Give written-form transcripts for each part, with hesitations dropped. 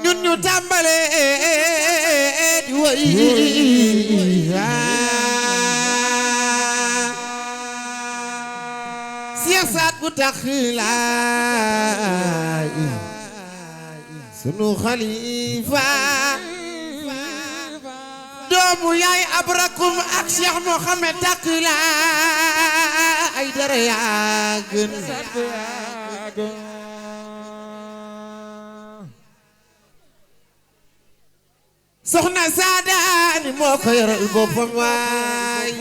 ñun ñu tàmbale di woy Cheikh Saad bu taxilaay sunu xalifa doomu yaay abrakum ak Cheikh Mohamed taxilaay ay dara yaa gën soxna Saadaani moo ko yoral boppam waay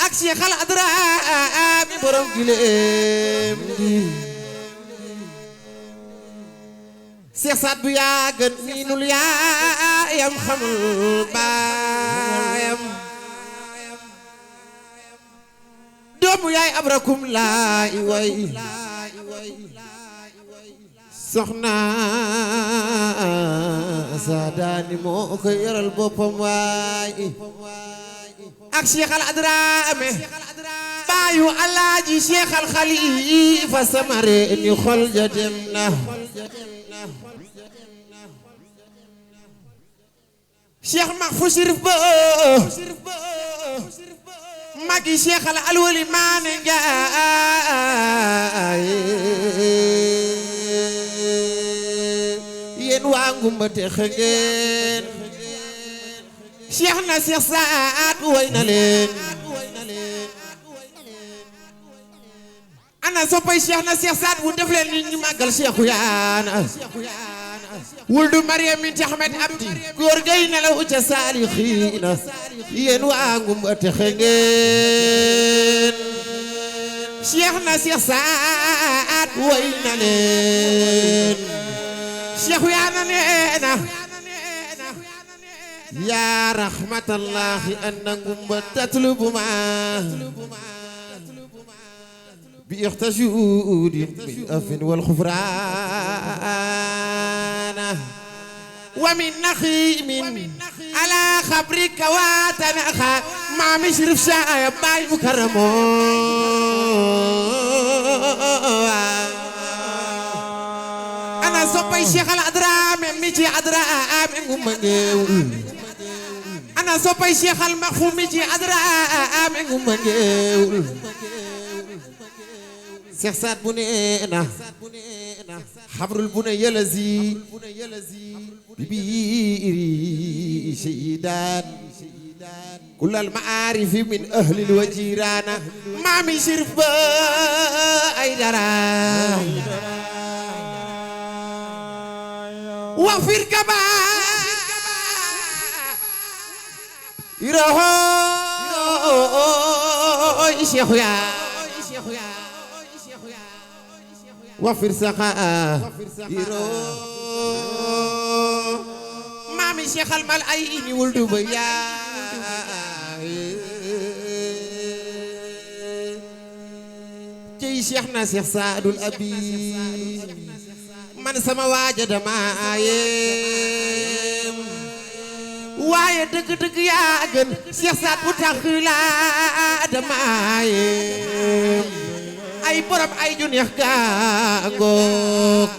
ak Cheikh Al Adraami borom gileem gi Cheikh Saad bu yaa gën miinul yaayam xamul baayam doomu yaay abrakum laay way soxna Saadaani moo ko yoral boppam waay ak Cheikh Al Adraame baayu Alaaji Cheikh Al Khalifa samare ni xol ja dem na Cheikh Mahfou Chérif Ba magi Cheikh Al Alwali Maane Njaay yéen waa ngumba te xëngeen Cheikh na Cheikh Saad way na leen ana soppay Cheikh na Cheikh Saad bu def leen ni ñu màggal Cheikhu yaana wuldu Mariam min Ahmed Abdi góor gay na la uca saalixiina yéen waa ngumba te xëngeen Cheikh na Cheikh Saad way na leen Cheikhu yaana neena يا رحمة الله أنكم تطلبما باختجود بالأف والخفران ومن نخيم على خبرك واتنخى ما مشرف شايب باي مكرم أنا صبي شيخ الأدرام ميجي أدرام أنا صبي شيخ المخفوم ميجي أدرام Cheikh Saad bu neena xabrul bu ne yalazi bibiiri shaydan kullal maarifi min ahli wajirana maami Chérif Ba ay dara wafir kaba iraho Cheikh ya wafir saqa iro mami Cheikh al mal ay ini wuldu ba yaay ci Cheikh na Cheikh Saadul Abi man sama waaja dama ayem waaye dëgg-dëgg yaa gën Cheikh Saad bu tax la dama ayem ay borom ay ju neex gaangook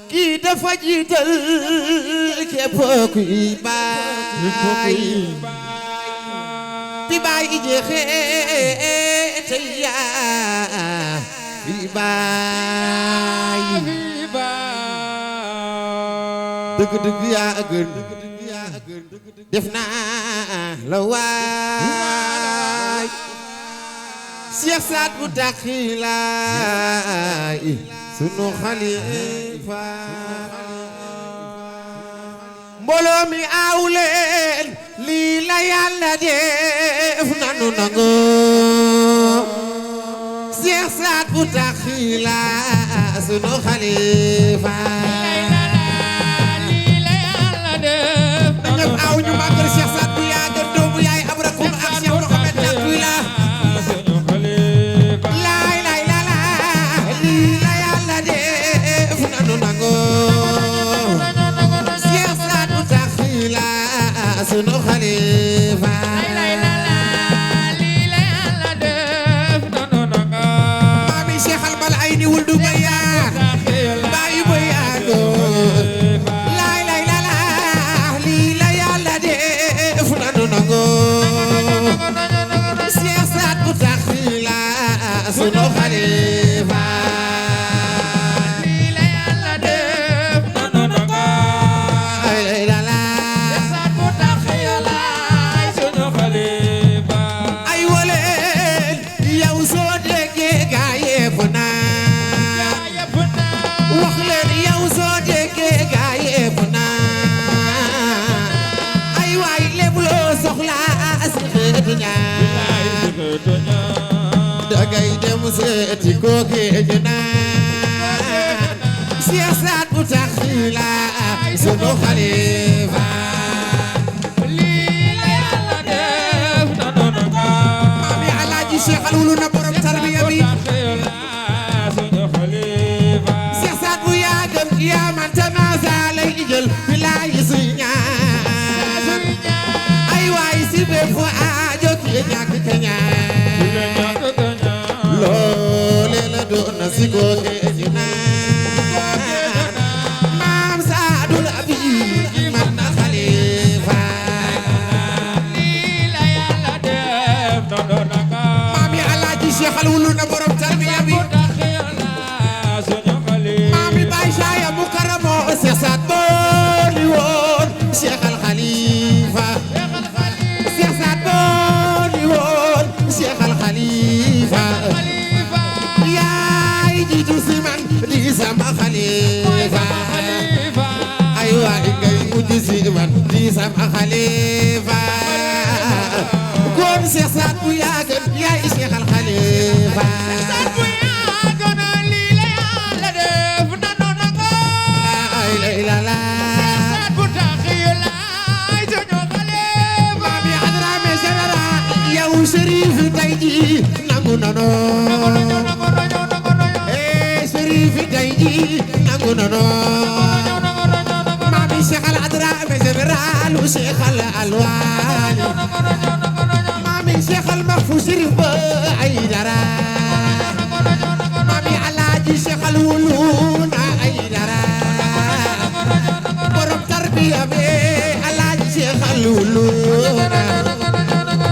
kii dafa jiital képp kuy baay bi baay i jeexee tey yaa fi baay dëgg-dëgg yaa gën def naa la waay Cheikh Saad bu taxilaay sunu xalifa mbooloo mi aaw leen lii la Yàlla def nanu nangu Cheikh Saad bu taxilaay sunu xalifa lii la Yàlla def ñëpp aaw ñu màggal Cheikh Saad bu yaa gën doomu yaay abrakum ak Cheikh Mohamed taxilaay sunu xalifa lii la Yàlla def nanu nanga maami Cheikh al bal ay ni wuldu bayaan baayu bayaano laay lay la la lii la yàlla def nanu nango siyaasat bu tax la sunu xalifa lii la yàlla def nanu nango ay lay la la siyaasat bu tax la sunu xalifa ay wole yow soo déggee gaa yépp naa wax leen yow soo déggee gaa yépp naa ay waay lépp loo soxla si xeetu ñaan dangay dem seeti kooke ñu naan siyaasat bu tax la sunu xalifa lii la yàlla def maami Alaaji Cheikh Alwulu na borom tarbiya bi siyaasat bu yàgg yaa man tanaasa lay jël bilaay suy ñaan ay waay si bépp aajo ki ñàkk ka ñaan loole la doon na si googe ñu naan maam Saadul Abi man na xalifa lii la yàlla def maam yi Alaaji Cheikh Alwulu na borom tarbiya bi maam yi Baay Saaya Mukarramo siyaasat booli woon Cheikh Al Khalifa siyaasat booli woon Cheikh Al Khalifa yaay jiitu si man di sama xalifa ay waay ngay mujj si man di sama xalifa kon siyaasat bu yàgg yaay Cheikh Al Khalifa ay lay la la maami Adrame général yow Chérif tey ji nangu nano Chérif tey ji nangu nano maami Cheikh Al Adrame général Cheikh Al Alwali maami Cheikh Al Mahfou Chérif ba ay dara maami Alaaji Cheikh Alwulu na ay dara borom tarbiya be Alaaji Cheikh Alwulu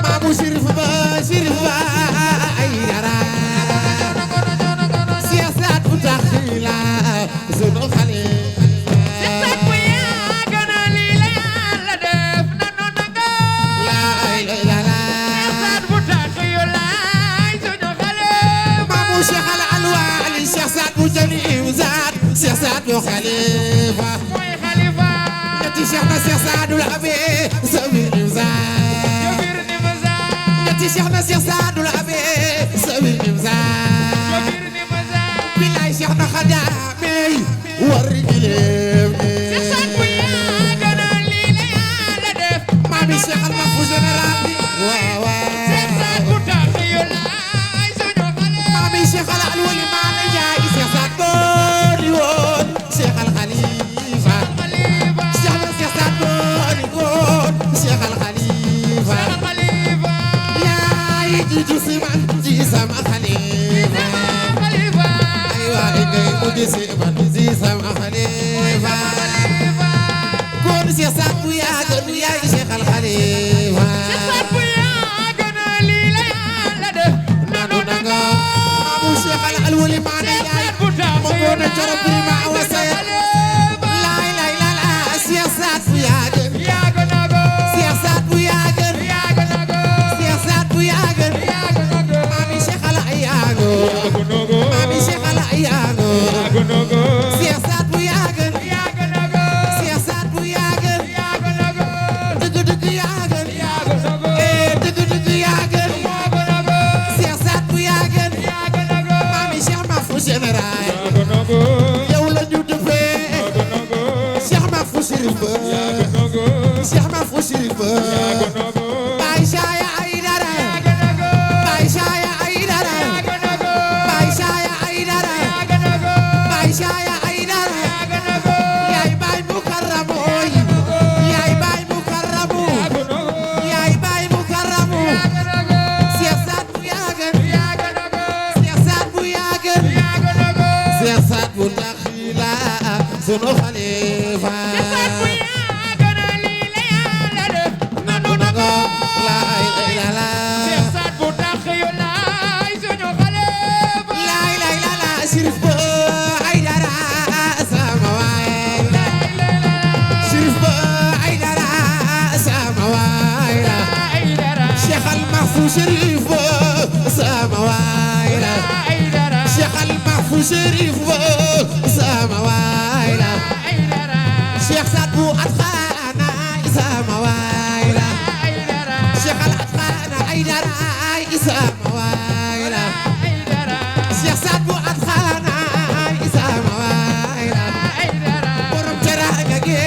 maamu Chérif ba ay dara siyaasat bu tax la sunu xale maamu Cheikh Al Alwali siyaasat bu jëli imzaat siyaasat bu xalifa ñetti Cheikh na Cheikh Saadul Abi sawir imzaat ñetti Cheikh na Cheikh Saadul Abi sawir imzaat bilaay Cheikh na xadaamey war gileem maami Cheikh Al Mahfou général bi waaw maami Cheikh Al Alwali maa la jaay siyaasat booli woon Cheikh Al Khalifa Cheikh na Cheikh Saad booli woon Cheikh Al Khalifa yaay jiitu si man di sama xalifa ay waay ngay mujj si man di sama xalifa kon Cheikh Saad bu yàgg yaay Cheikh Al Khalifa nanu nanga maamu Cheikh Al Alwali maa la jaay ma ngoone coro prima awa saya laay lay la la siyaasat bu yàgg siyaasat bu yàgg siyaasat bu yàgg maami Cheikh Al Ayago maami Cheikh Al Ayago siyaasat bu yàgg siyaasat bu yàgg dëgg-dëgg yàgg dëgg-dëgg yàgg siyaasat bu yàgg maami Cheikh Mahfou général yow la ñu defee Cheikh Mahfou Chérif ba Cheikh Mahfou Chérif ba Baay Saaya ay dara Baay Saaya ay dara Baay Saaya ay dara Baay Saaya ay dara yaay Baay Mukarramo yaay Baay Mukarramo yaay Baay Mukarramo siyaasat bu yàgg siyaasat bu yàgg sunu xalifa nanu nago la ilaha Chérif Ba Aïdara sama waay la Chérif Ba Aïdara sama waay la Cheikh Al Mahfou Chérif Ba sama waay la Cheikh Al Mahfou Chérif Ba sama waay la Cheikh Sadbou Atkhana sama waay la Cheikh Al Atkhana Aïdara sama waay la Cheikh Sadbou Atkhana sama waay la borom teraanga gi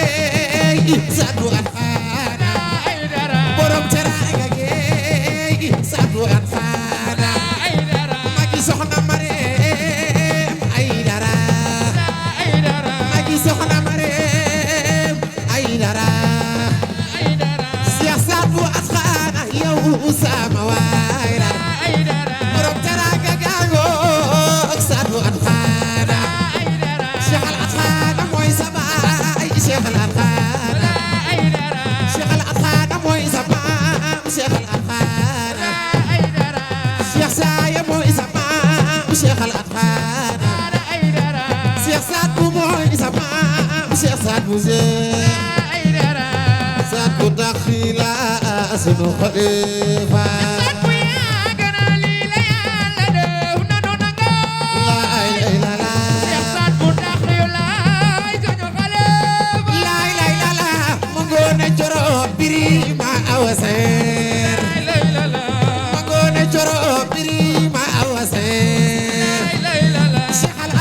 Sadbou Atkhana borom teraanga gi Sadbou Atkhana magi soxna Marème Aïdara magi soxna Marème Aïdara Cheikh Sadbou Atkhana yow sama waay la borom teraanga gango Sadbou Atkhana Cheikh Al Atkhana mooy sa baay Cheikh Al Atkhana Cheikh Al Atkhana mooy sa maam Cheikh Al Atkhana Cheikh Saaya mooy sa maam Cheikh Al Atkhana Cheikh Sadbou mooy sa maam Cheikh Sadbou Sadbou dakhila sunu xalifa Birima awaser magone joro birima awaser Cheikh Al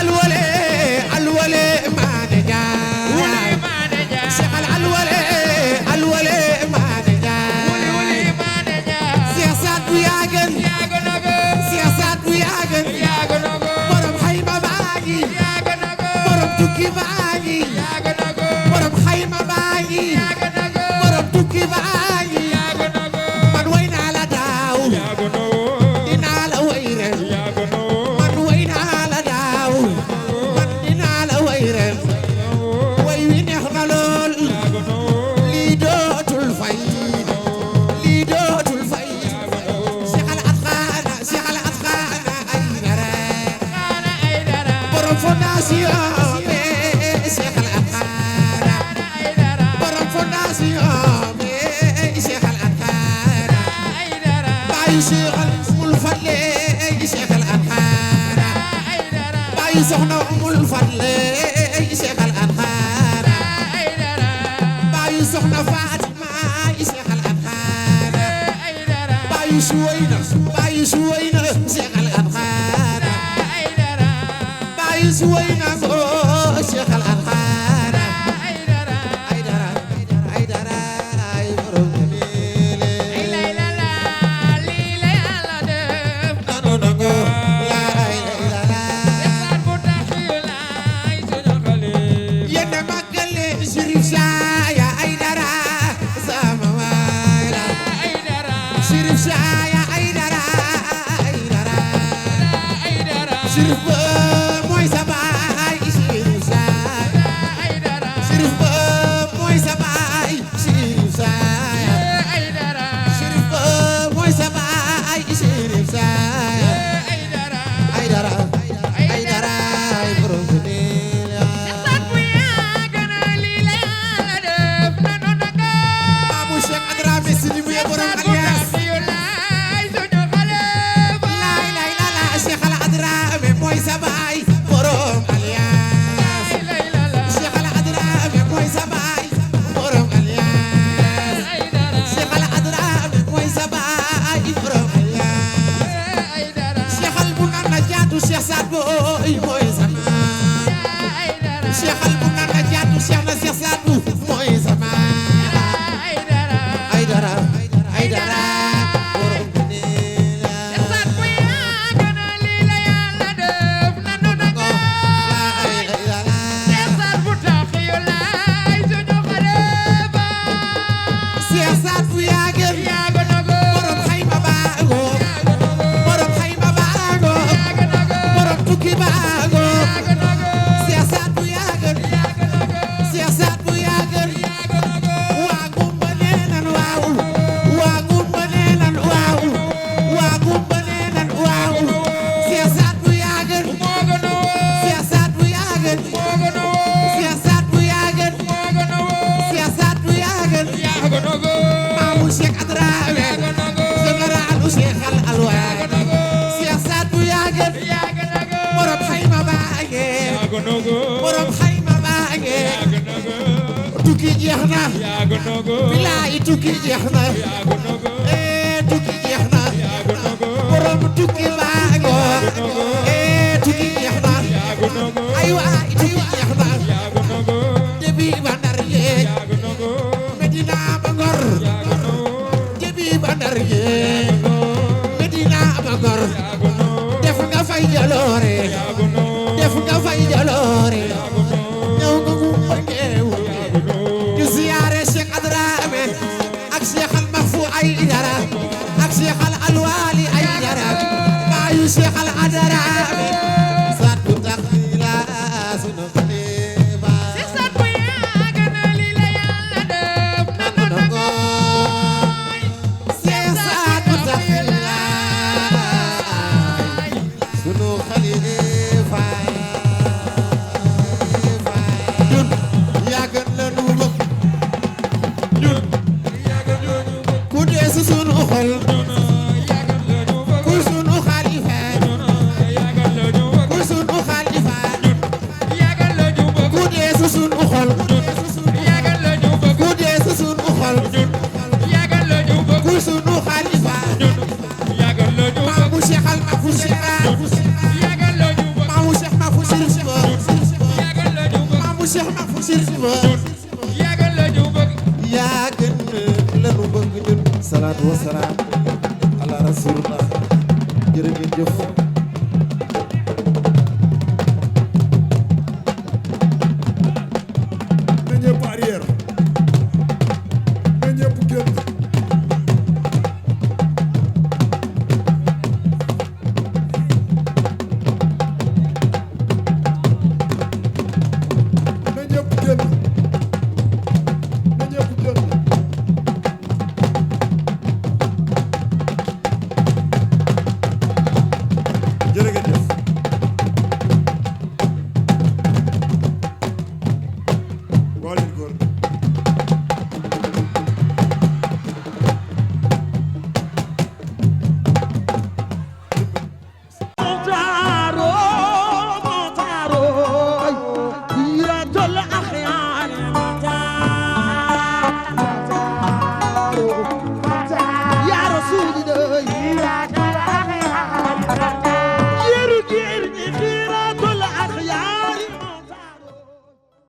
alwale mane ja Cheikh Al alwale mane ja Cheikh Sadbou yagen Cheikh Sadbou yagen borom xayma baagi borom tukki baagi borom xayma baagi tukki baagi man way naa la daaw dinaa la way ren man way naa la daaw man dinaa la way ren way wi neex na lool lii dootul fay lii dootul fay Cheikh Al Atkhana Aïdara borom fondation Cheikh Al Atkhana borom fondation Cheikh Al Umul Fadle Cheikh Al Atkhana bayu soxna Umul Fadle Cheikh Al Atkhana bayu soxna Fatima Cheikh Al Atkhana bayu Suwayna Cheikh Al Atkhana bayu Suwayna Cheikh Al Atkhana Aïdara ay borom Chérif Ba mooy sa baay borom xayma baa nge tukki jeex na bilaay tukki jeex na tukki jeex na borom tukki baa nge tukki jeex na ay waay tukki jeex na debi bandar ye Medina ba Ngor debi bandar ye Medina ba Ngor def nga fay jaloore def nga fay jaloore ñëw nga gumba ngeew di ziyaare Cheikh Adrame ak Cheikh Al Mahfou ay dara ak Cheikh Al Alwali ay dara baayu Cheikh Al Adrame satu taxila sunu xalifa si sat bu yàgg na li la Yàlla def na ngoy satu taxila sunu xalifa ñun yàgg na nu bëgg ñun ku dee si sunu xol ku sunu xalifa ku sunu xalifa ku dee si sunu xol ku dee si sunu xol ku sunu xalifa maamu Cheikh Al Mahfou maamu Cheikh Mahfou Chérif maamu Cheikh Mahfou Chérif yaa gën la nu bëgg ñun salaatu wa salaam ala rasulullah jërë ngeen jëf